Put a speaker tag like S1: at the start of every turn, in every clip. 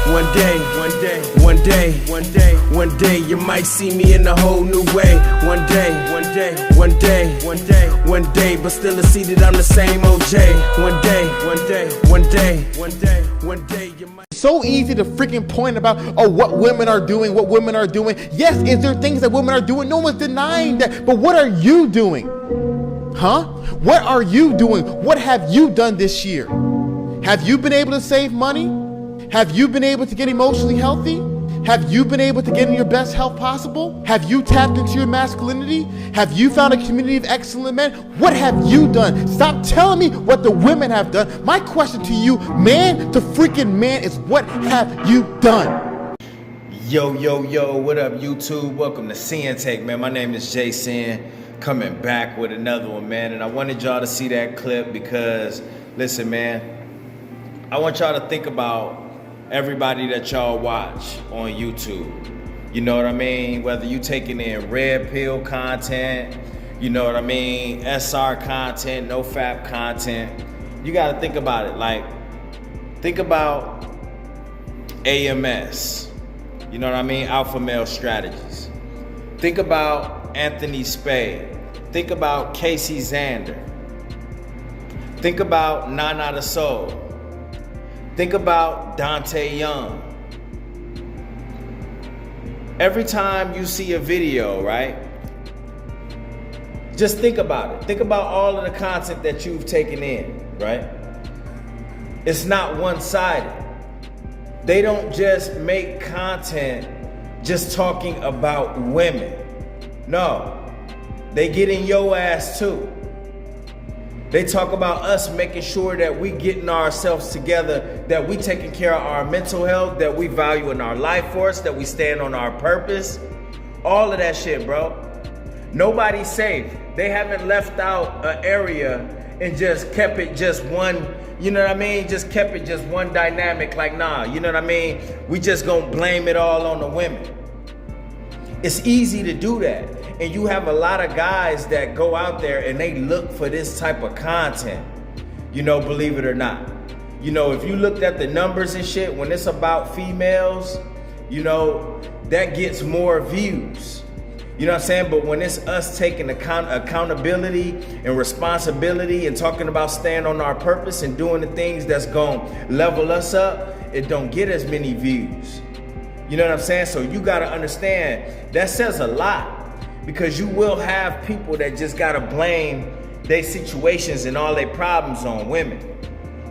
S1: One day, you might see me in a whole new way. One day, but still I see that I'm the same OJ. One day, you might.
S2: So easy to freaking point about, oh, what women are doing. Yes, is there things that women are doing? No one's denying that. But what are you doing? Huh? What are you doing? What have you done this year? Have you been able to save money? Have you been able to get emotionally healthy? Have you been able to get in your best health possible? Have you tapped into your masculinity? Have you found a community of excellent men? What have you done? Stop telling me what the women have done. My question to you, man to freaking man, is what have you done?
S1: Yo, what up, YouTube? Welcome to Sinn-Take, man. My name is Jason, coming back with another one, man. And I wanted y'all to see that clip because, listen, man, I want y'all to think about everybody that y'all watch on YouTube. You know what I mean? Whether you taking in red pill content, you know what I mean, SR content, no fap content, you gotta think about it. Like, think about AMS, you know what I mean, alpha male strategies. Think about Anthony Spade. Think about Casey Xander. Think about Nana the Soul. Think about Dante Young. Every time you see a video, right? Just think about it. Think about all of the content that you've taken in, right? It's not one-sided. They don't just make content just talking about women. No, they get in your ass too. They talk about us making sure that we getting ourselves together, that we taking care of our mental health, that we value in our life force, that we stand on our purpose. All of that shit, bro. Nobody's safe. They haven't left out an area and just kept it just one, you know what I mean? Just kept it just one dynamic, like, nah, you know what I mean? We just gonna blame it all on the women. It's easy to do that. And you have a lot of guys that go out there and they look for this type of content, you know, believe it or not. You know, if you looked at the numbers and shit, when it's about females, you know, that gets more views. You know what I'm saying? But when it's us taking accountability and responsibility and talking about staying on our purpose and doing the things that's gonna level us up, it don't get as many views. You know what I'm saying? So you gotta understand, that says a lot. Because you will have people that just gotta blame their situations and all their problems on women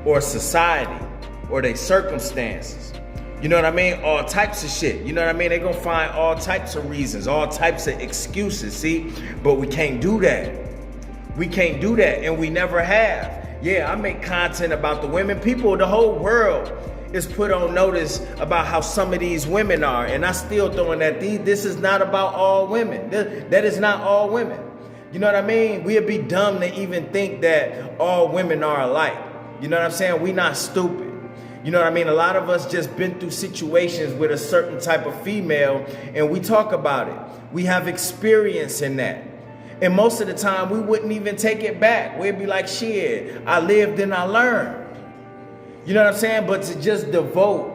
S1: or society or their circumstances. You know what I mean? All types of shit. You know what I mean? They're gonna find all types of reasons, all types of excuses, see? But we can't do that. We can't do that, and we never have. Yeah, I make content about the women. People, the whole world is put on notice about how some of these women are, and I still throwing that this is not about all women. That is not all women. You know what I mean? We'd be dumb to even think that all women are alike. You know what I'm saying? We not stupid. You know what I mean? A lot of us just been through situations with a certain type of female, and we talk about it. We have experience in that. And most of the time, we wouldn't even take it back. We'd be like, shit, I lived and I learned. You know what I'm saying? But to just devote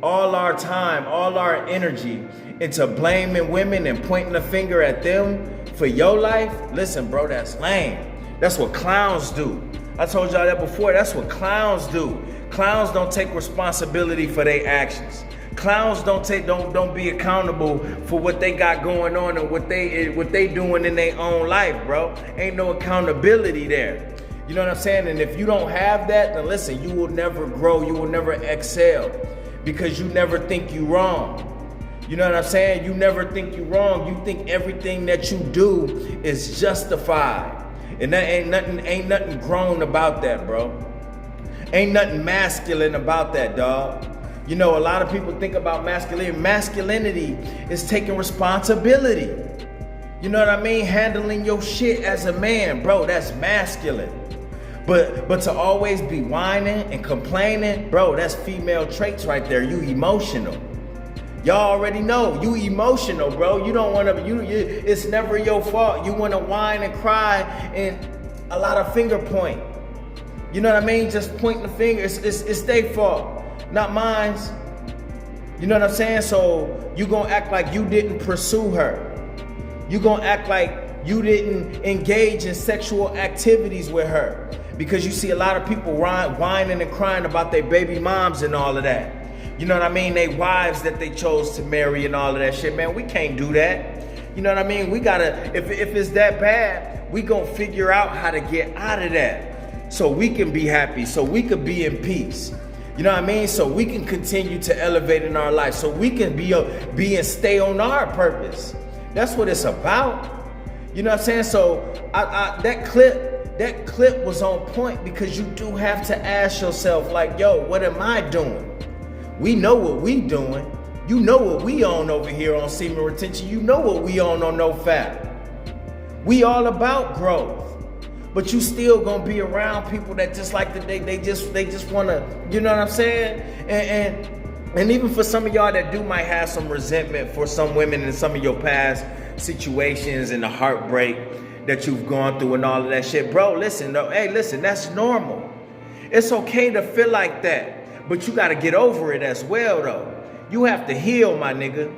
S1: all our time, all our energy into blaming women and pointing the finger at them for your life, listen, bro, that's lame. That's what clowns do. I told y'all that before. That's what clowns do. Clowns don't take responsibility for their actions. Clowns don't be accountable for what they got going on and what they doing in their own life, bro. Ain't no accountability there. You know what I'm saying? And if you don't have that, then listen, you will never grow. You will never excel because you never think you wrong. You know what I'm saying? You never think you wrong. You think everything that you do is justified. And that ain't nothing grown about that, bro. Ain't nothing masculine about that, dog. You know, a lot of people think about masculinity. Masculinity is taking responsibility. You know what I mean? Handling your shit as a man, bro, that's masculine. But to always be whining and complaining, bro, that's female traits right there. You emotional. Y'all already know you emotional, bro. You don't want to. It's never your fault. You want to whine and cry and a lot of finger point. You know what I mean? Just pointing the finger. It's their fault, not mine. You know what I'm saying? So you gonna act like you didn't pursue her. You gonna act like you didn't engage in sexual activities with her, because you see a lot of people whining and crying about their baby moms and all of that. You know what I mean? They wives that they chose to marry and all of that shit. Man, we can't do that. You know what I mean? We gotta, if it's that bad, we gonna figure out how to get out of that so we can be happy, so we could be in peace. You know what I mean? So we can continue to elevate in our life, so we can be and stay on our purpose. That's what it's about. You know what I'm saying? So that clip was on point, because you do have to ask yourself, like, yo, what am I doing? We know what we doing. You know what we on over here on Semen Retention. You know what we on NoFap. We all about growth. But you still gonna be around people that just like they just wanna, you know what I'm saying? And even for some of y'all that might have some resentment for some women in some of your past situations and the heartbreak that you've gone through and all of that shit, bro, listen, though, hey, listen, that's normal. It's okay to feel like that, but you gotta get over it as well, though. You have to heal, my nigga.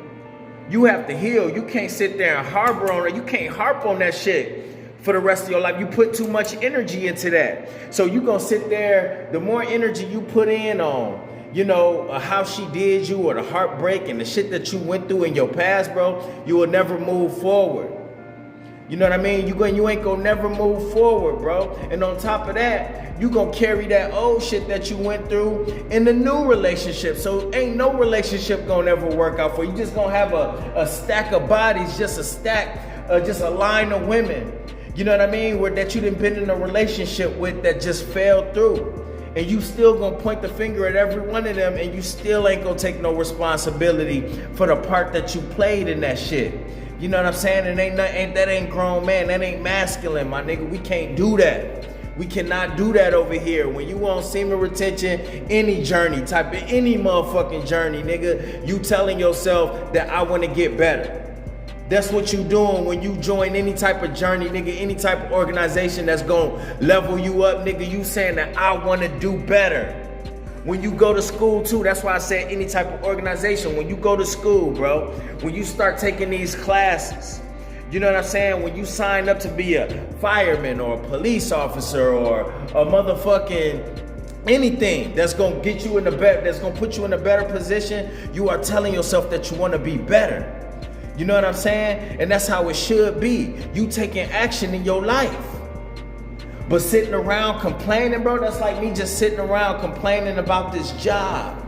S1: You have to heal. You can't sit there and harbor on it. You can't harp on that shit for the rest of your life. You put too much energy into that. So you gonna sit there, the more energy you put in on, you know, how she did you, or the heartbreak and the shit that you went through in your past, bro, you will never move forward. You know what I mean? You ain't gonna never move forward, bro. And on top of that, you gonna carry that old shit that you went through in the new relationship. So ain't no relationship gonna ever work out for you. You just gonna have a stack of bodies, just a line of women. You know what I mean? That you done been in a relationship with that just fell through. And you still gonna point the finger at every one of them, and you still ain't gonna take no responsibility for the part that you played in that shit. You know what I'm saying? And that ain't grown man. That ain't masculine, my nigga. We can't do that. We cannot do that over here. When you on Semen Retention, any journey, type of any motherfucking journey, nigga, you telling yourself that I want to get better. That's what you doing when you join any type of journey, nigga, any type of organization that's gonna level you up, nigga. You saying that I want to do better. When you go to school too, that's why I said any type of organization. When you go to school, bro, when you start taking these classes, you know what I'm saying? When you sign up to be a fireman or a police officer or a motherfucking anything that's gonna get you in the better, that's gonna put you in a better position, you are telling yourself that you want to be better. You know what I'm saying? And that's how it should be. You taking action in your life. But sitting around complaining, bro, that's like me just sitting around complaining about this job.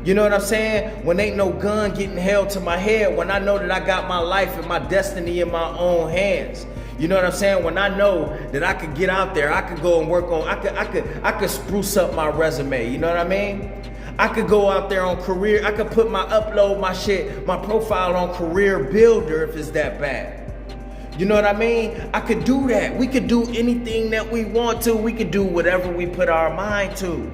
S1: You know what I'm saying? When ain't no gun getting held to my head, when I know that I got my life and my destiny in my own hands. You know what I'm saying? When I know that I could get out there, I could go and work on, I could spruce up my resume. You know what I mean? I could go out there on career, I could upload my shit, my profile on Career Builder if it's that bad. You know what I mean? I could do that. We could do anything that we want to. We could do whatever we put our mind to.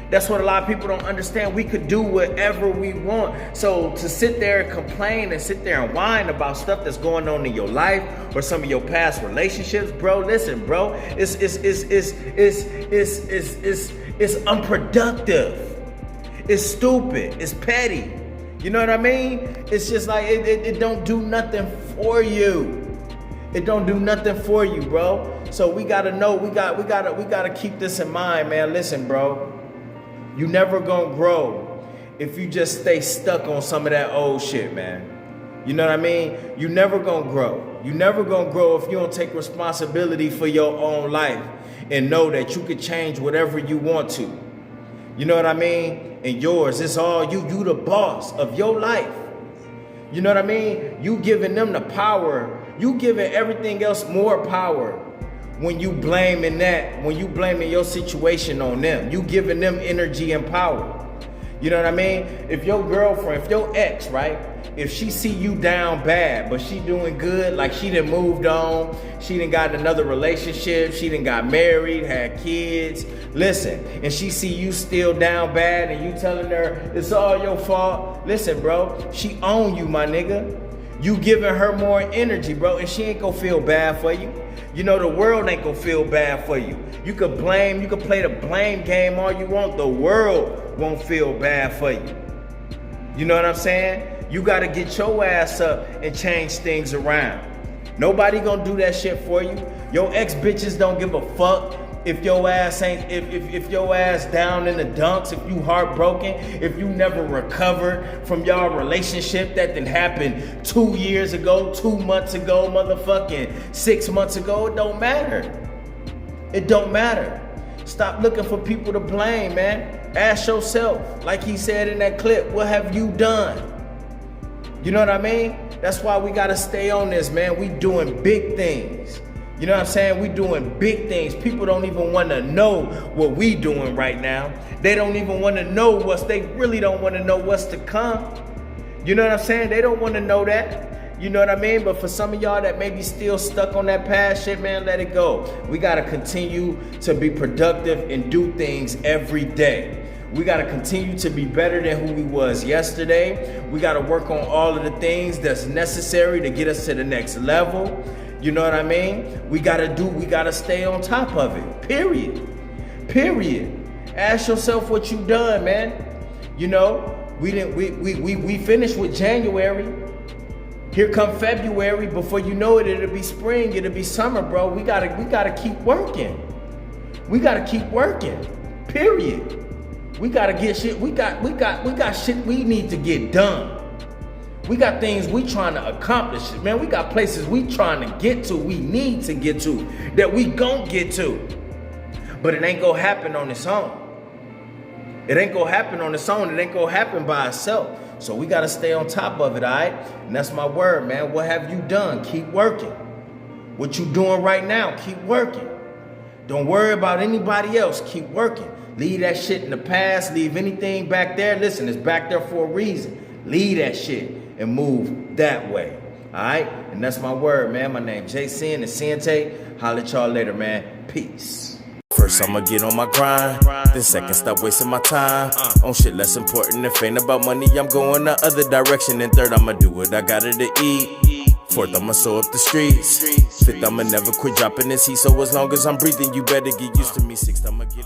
S1: That's what a lot of people don't understand. We could do whatever we want. So to sit there and complain and sit there and whine about stuff that's going on in your life or some of your past relationships, bro, listen, bro, it's unproductive. It's stupid. It's petty. You know what I mean? It's just like it don't do nothing for you. It don't do nothing for you, bro. So we gotta know. We gotta keep this in mind, man. Listen, bro. You never gonna grow if you just stay stuck on some of that old shit, man. You know what I mean? You never gonna grow. You never gonna grow if you don't take responsibility for your own life and know that you could change whatever you want to. You know what I mean? And yours, it's all you. You the boss of your life. You know what I mean? You giving them the power. You giving everything else more power when you blaming your situation on them. You giving them energy and power. You know what I mean? If your girlfriend, if your ex, right? If she see you down bad, but she doing good, like she done moved on, she done got another relationship, she done got married, had kids, listen, and she see you still down bad and you telling her it's all your fault, listen, bro, she own you, my nigga. You giving her more energy, bro, and she ain't gonna feel bad for you. You know, the world ain't gonna feel bad for you. You could play the blame game all you want. The world won't feel bad for you. You know what I'm saying? You gotta get your ass up and change things around. Nobody gonna do that shit for you. Your ex-bitches don't give a fuck if your ass ain't, if your ass down in the dumps, if you heartbroken, if you never recovered from y'all relationship that done happened 2 years ago, 2 months ago, motherfucking 6 months ago. It don't matter. It don't matter. Stop looking for people to blame, man. Ask yourself, like he said in that clip, what have you done? You know what I mean? That's why we gotta stay on this, man. We doing big things. You know what I'm saying? We doing big things. People don't even want to know what we doing right now. They don't even want to know they really don't want to know what's to come. You know what I'm saying? They don't want to know that. You know what I mean? But for some of y'all that may be still stuck on that past shit, man, let it go. We got to continue to be productive and do things every day. We got to continue to be better than who we was yesterday. We got to work on all of the things that's necessary to get us to the next level. You know what I mean? We got to stay on top of it. Period. Ask yourself what you done, man. You know, we finished with January. Here come February. Before you know it, it'll be spring, it'll be summer, bro. We gotta keep working. We gotta keep working. Period. We gotta get shit. We got shit we need to get done. We got things we trying to accomplish, man. We got places we trying to get to, we need to get to, that we gon' get to. But it ain't gonna happen on its own. It ain't gonna happen on its own. It ain't gonna happen by itself. So we gotta stay on top of it, all right? And that's my word, man. What have you done? Keep working. What you doing right now, keep working. Don't worry about anybody else, keep working. Leave that shit in the past, leave anything back there. Listen, it's back there for a reason. Leave that shit and move that way, all right? And that's my word, man. My name Sinn and Sinn-Take. Holla at y'all later, man. Peace.
S3: First I'ma get on my grind, then second stop wasting my time on shit less important. If ain't about money, I'm going the other direction. And third, I'ma do what I gotta to eat. Fourth, I'ma sew up the streets. Fifth, I'ma never quit dropping this heat. So as long as I'm breathing, you better get used to me. Sixth, I'ma get